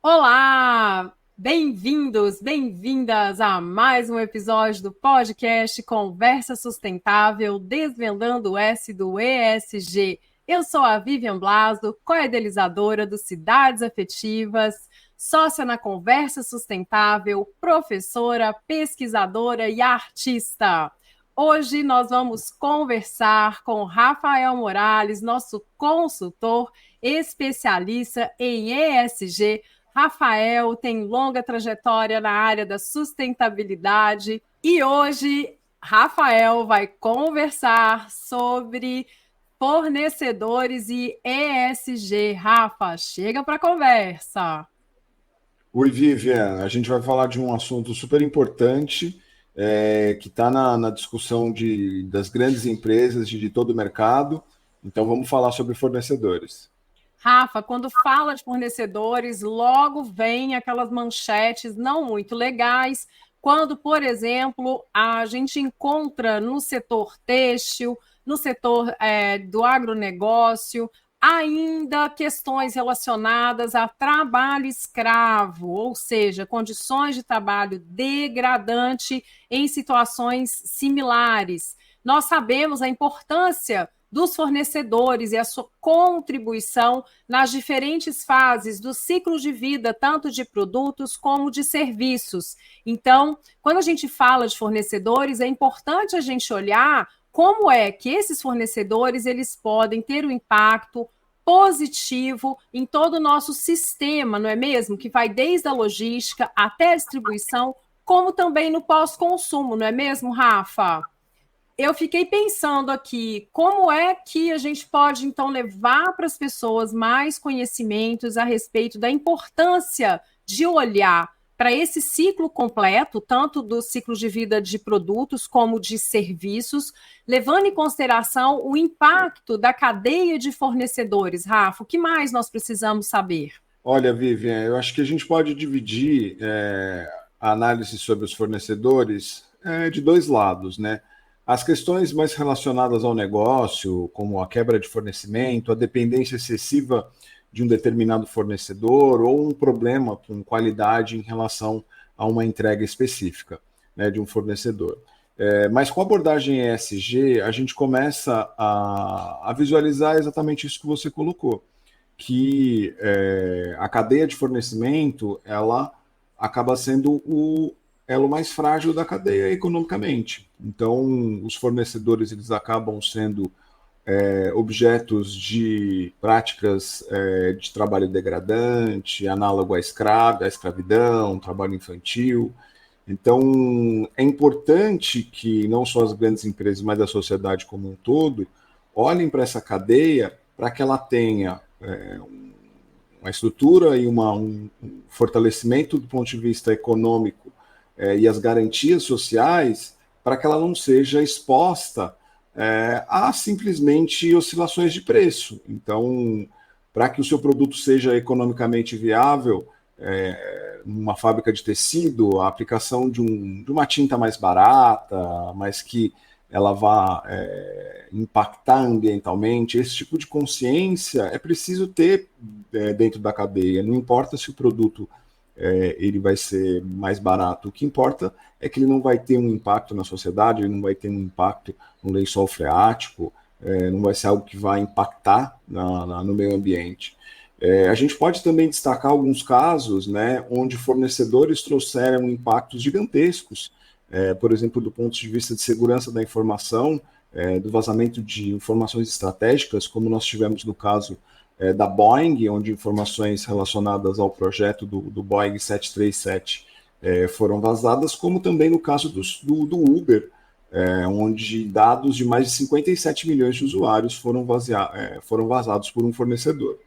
Olá! Bem-vindos, bem-vindas a mais um episódio do podcast Conversa Sustentável, desvendando o S do ESG. Eu sou a Vivian Blaso, co-idealizadora do Cidades Afetivas, sócia na Conversa Sustentável, professora, pesquisadora e artista. Hoje nós vamos conversar com Rafael Morales, nosso consultor especialista em ESG. Rafael tem longa trajetória na área da sustentabilidade e hoje Rafael vai conversar sobre fornecedores e ESG. Rafa, chega para a conversa. Oi, Vivian. A gente vai falar de um assunto super importante que está na discussão das grandes empresas de todo o mercado. Então, vamos falar sobre fornecedores. Rafa, quando fala de fornecedores, logo vem aquelas manchetes não muito legais, quando, por exemplo, a gente encontra no setor têxtil, no setor do agronegócio, ainda questões relacionadas a trabalho escravo, ou seja, condições de trabalho degradante em situações similares. Nós sabemos a importância dos fornecedores e a sua contribuição nas diferentes fases do ciclo de vida, tanto de produtos como de serviços. Então, quando a gente fala de fornecedores, é importante a gente olhar como é que esses fornecedores eles podem ter um impacto positivo em todo o nosso sistema, não é mesmo? Que vai desde a logística até a distribuição, como também no pós-consumo, não é mesmo, Rafa? Eu fiquei pensando aqui, como é que a gente pode, então, levar para as pessoas mais conhecimentos a respeito da importância de olhar para esse ciclo completo, tanto do ciclo de vida de produtos como de serviços, levando em consideração o impacto da cadeia de fornecedores. Rafa, o que mais nós precisamos saber? Olha, Vivian, eu acho que a gente pode dividir a análise sobre os fornecedores de dois lados, né? As questões mais relacionadas ao negócio, como a quebra de fornecimento, a dependência excessiva de um determinado fornecedor ou um problema com qualidade em relação a uma entrega específica, né, de um fornecedor. Mas com a abordagem ESG, a gente começa a visualizar exatamente isso que você colocou, que a cadeia de fornecimento ela acaba sendo o elo mais frágil da cadeia economicamente. Então, os fornecedores eles acabam sendo objetos de práticas de trabalho degradante, análogo à escravidão, trabalho infantil. Então, é importante que não só as grandes empresas, mas a sociedade como um todo, olhem para essa cadeia para que ela tenha uma estrutura e um fortalecimento do ponto de vista econômico e as garantias sociais para que ela não seja exposta a simplesmente oscilações de preço. Então, para que o seu produto seja economicamente viável, numa fábrica de tecido, a aplicação de uma tinta mais barata, mas que ela vá impactar ambientalmente, esse tipo de consciência é preciso ter dentro da cadeia. Não importa se o produto ele vai ser mais barato. O que importa é que ele não vai ter um impacto na sociedade, ele não vai ter um impacto no lençol freático, não vai ser algo que vai impactar no meio ambiente. A gente pode também destacar alguns casos, né, onde fornecedores trouxeram impactos gigantescos, por exemplo, do ponto de vista de segurança da informação, do vazamento de informações estratégicas, como nós tivemos no caso da Boeing, onde informações relacionadas ao projeto do Boeing 737 foram vazadas, como também no caso do Uber, onde dados de mais de 57 milhões de usuários foram vazados por um fornecedor.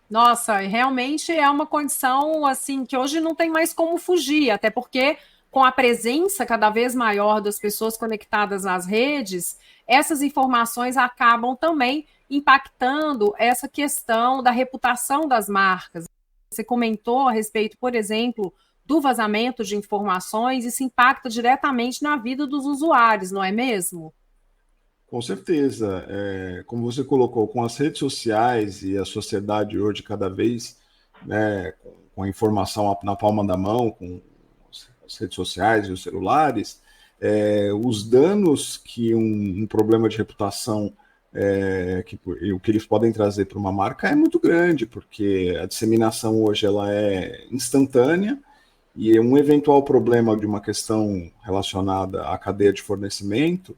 Nossa, realmente é uma condição assim que hoje não tem mais como fugir, até porque com a presença cada vez maior das pessoas conectadas nas redes, essas informações acabam também impactando essa questão da reputação das marcas. Você comentou a respeito, por exemplo, do vazamento de informações, isso impacta diretamente na vida dos usuários, não é mesmo? Com certeza. Como você colocou, com as redes sociais e a sociedade hoje cada vez, né, com a informação na palma da mão, com as redes sociais e os celulares, os danos que um problema de reputação, o que eles podem trazer para uma marca é muito grande, porque a disseminação hoje ela é instantânea e um eventual problema de uma questão relacionada à cadeia de fornecimento,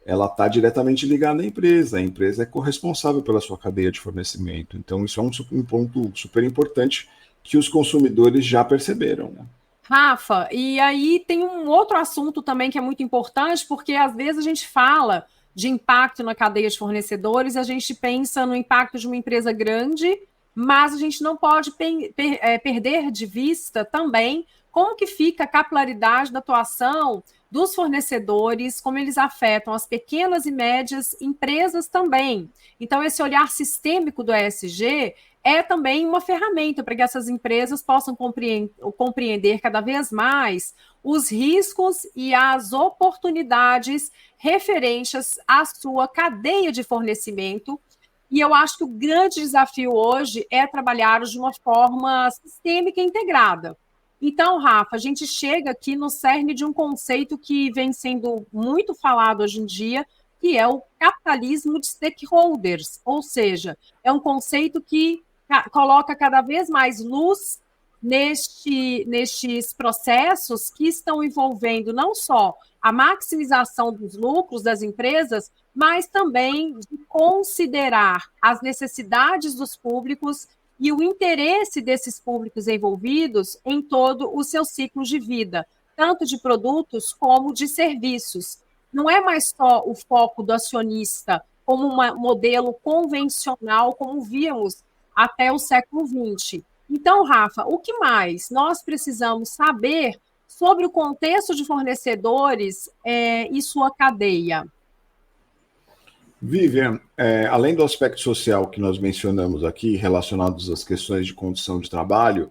ela está diretamente ligada à empresa. A empresa é corresponsável pela sua cadeia de fornecimento. Então, isso é um ponto super importante que os consumidores já perceberam, né? Rafa, e aí tem um outro assunto também que é muito importante, porque às vezes a gente fala de impacto na cadeia de fornecedores, a gente pensa no impacto de uma empresa grande, mas a gente não pode perder de vista também como que fica a capilaridade da atuação dos fornecedores, como eles afetam as pequenas e médias empresas também. Então, esse olhar sistêmico do ESG é também uma ferramenta para que essas empresas possam compreender cada vez mais os riscos e as oportunidades referentes à sua cadeia de fornecimento. E eu acho que o grande desafio hoje é trabalhar de uma forma sistêmica e integrada. Então, Rafa, a gente chega aqui no cerne de um conceito que vem sendo muito falado hoje em dia, que é o capitalismo de stakeholders, ou seja, é um conceito que coloca cada vez mais luz nestes processos que estão envolvendo não só a maximização dos lucros das empresas, mas também de considerar as necessidades dos públicos e o interesse desses públicos envolvidos em todo o seu ciclo de vida, tanto de produtos como de serviços. Não é mais só o foco do acionista como um modelo convencional, como víamos até o século XX. Então, Rafa, o que mais nós precisamos saber sobre o contexto de fornecedores e sua cadeia? Vivian, além do aspecto social que nós mencionamos aqui, relacionados às questões de condição de trabalho,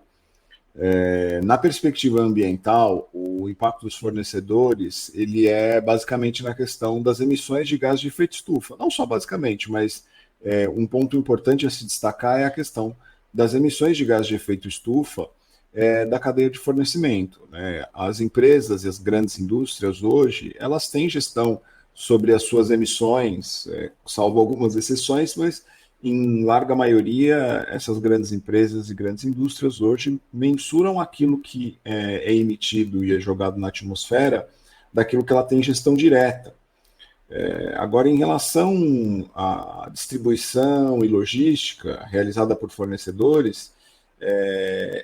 na perspectiva ambiental, o impacto dos fornecedores ele é basicamente na questão das emissões de gás de efeito estufa. Não só basicamente, mas um ponto importante a se destacar é a questão das emissões de gás de efeito estufa da cadeia de fornecimento, né? As empresas e as grandes indústrias hoje, elas têm gestão sobre as suas emissões, salvo algumas exceções, mas em larga maioria, essas grandes empresas e grandes indústrias hoje mensuram aquilo que é emitido e é jogado na atmosfera daquilo que ela tem gestão direta. Agora, em relação à distribuição e logística realizada por fornecedores,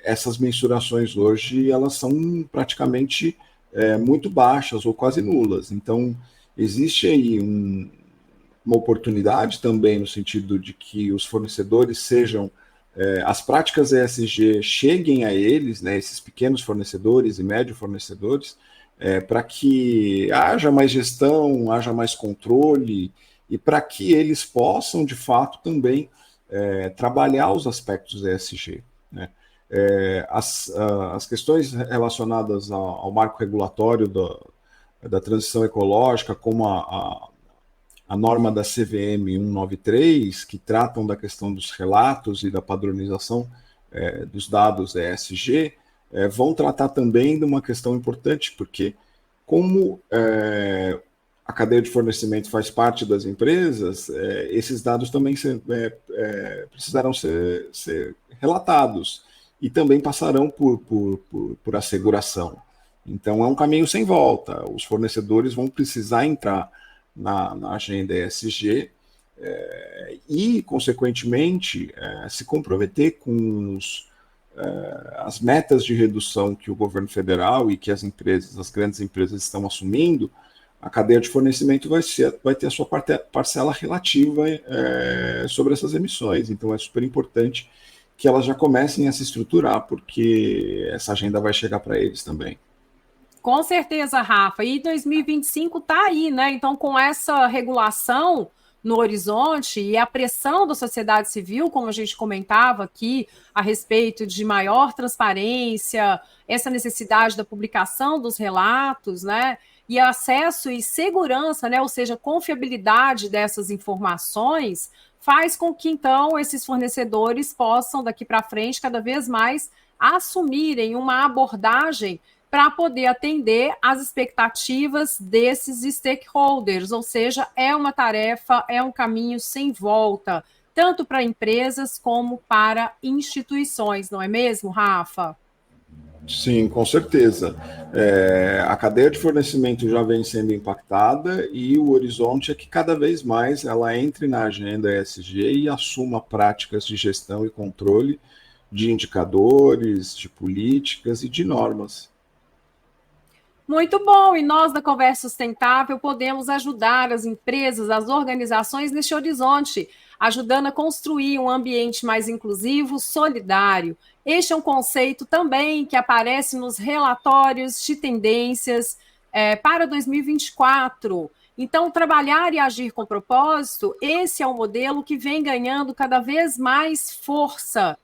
essas mensurações hoje elas são praticamente muito baixas ou quase nulas. Então, existe aí uma oportunidade também no sentido de que os fornecedores sejam, as práticas ESG cheguem a eles, né, esses pequenos fornecedores e médios fornecedores, para que haja mais gestão, haja mais controle e para que eles possam, de fato, também trabalhar os aspectos ESG, né? As questões relacionadas ao marco regulatório da transição ecológica, como a norma da CVM 193, que tratam da questão dos relatos e da padronização dos dados ESG, vão tratar também de uma questão importante, porque como a cadeia de fornecimento faz parte das empresas, esses dados também precisarão ser relatados e também passarão por asseguração. Então, é um caminho sem volta. Os fornecedores vão precisar entrar na agenda ESG e, consequentemente, se comprometer com as metas de redução que o governo federal e que as grandes empresas estão assumindo. A cadeia de fornecimento vai ter a sua parcela relativa sobre essas emissões. Então, é super importante que elas já comecem a se estruturar, porque essa agenda vai chegar para eles também. Com certeza, Rafa. E 2025 está aí, né? Então, com essa regulação no horizonte e a pressão da sociedade civil, como a gente comentava aqui, a respeito de maior transparência, essa necessidade da publicação dos relatos, né? e acesso e segurança, né, ou seja, confiabilidade dessas informações, faz com que, então, esses fornecedores possam, daqui para frente, cada vez mais assumirem uma abordagem para poder atender às expectativas desses stakeholders, ou seja, é uma tarefa, é um caminho sem volta, tanto para empresas como para instituições, não é mesmo, Rafa? Sim, com certeza. A cadeia de fornecimento já vem sendo impactada e o horizonte é que cada vez mais ela entre na agenda ESG e assuma práticas de gestão e controle de indicadores, de políticas e de normas. Muito bom, e nós da Conversa Sustentável podemos ajudar as empresas, as organizações neste horizonte, ajudando a construir um ambiente mais inclusivo, solidário. Este é um conceito também que aparece nos relatórios de tendências para 2024. Então, trabalhar e agir com propósito, esse é um modelo que vem ganhando cada vez mais força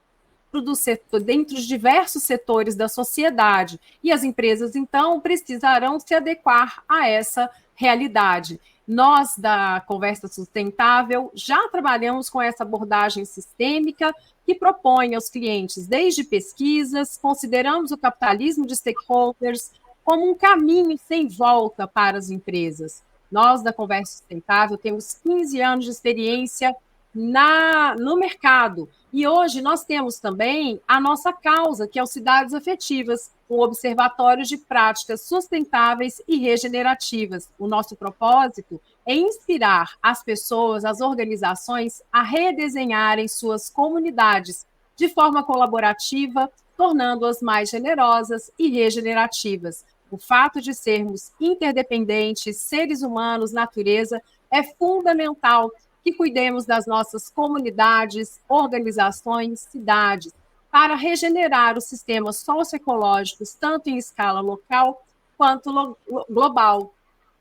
do setor, dentro de diversos setores da sociedade. E as empresas, então, precisarão se adequar a essa realidade. Nós, da Conversa Sustentável, já trabalhamos com essa abordagem sistêmica que propõe aos clientes desde pesquisas, consideramos o capitalismo de stakeholders como um caminho sem volta para as empresas. Nós, da Conversa Sustentável, temos 15 anos de experiência no mercado. E hoje nós temos também a nossa causa, que é o Cidades Afetivas, um observatório de práticas sustentáveis e regenerativas. O nosso propósito é inspirar as pessoas, as organizações, a redesenharem suas comunidades de forma colaborativa, tornando-as mais generosas e regenerativas. O fato de sermos interdependentes, seres humanos, natureza, é fundamental que cuidemos das nossas comunidades, organizações, cidades, para regenerar os sistemas socioecológicos, tanto em escala local quanto global.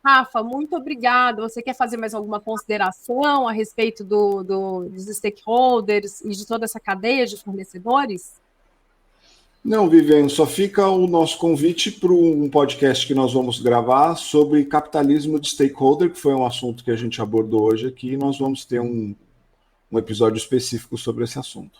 Rafa, muito obrigada. Você quer fazer mais alguma consideração a respeito dos stakeholders e de toda essa cadeia de fornecedores? Não, Viviane, só fica o nosso convite para um podcast que nós vamos gravar sobre capitalismo de stakeholder, que foi um assunto que a gente abordou hoje aqui, e nós vamos ter um episódio específico sobre esse assunto.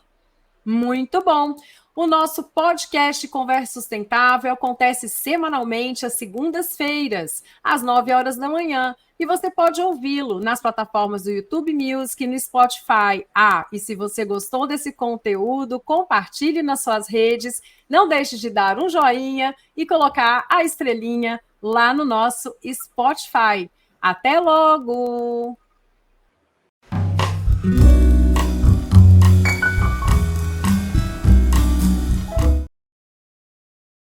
Muito bom. O nosso podcast Conversa Sustentável acontece semanalmente às segundas-feiras, às 9 horas da manhã. E você pode ouvi-lo nas plataformas do YouTube Music e no Spotify. E se você gostou desse conteúdo, compartilhe nas suas redes. Não deixe de dar um joinha e colocar a estrelinha lá no nosso Spotify. Até logo!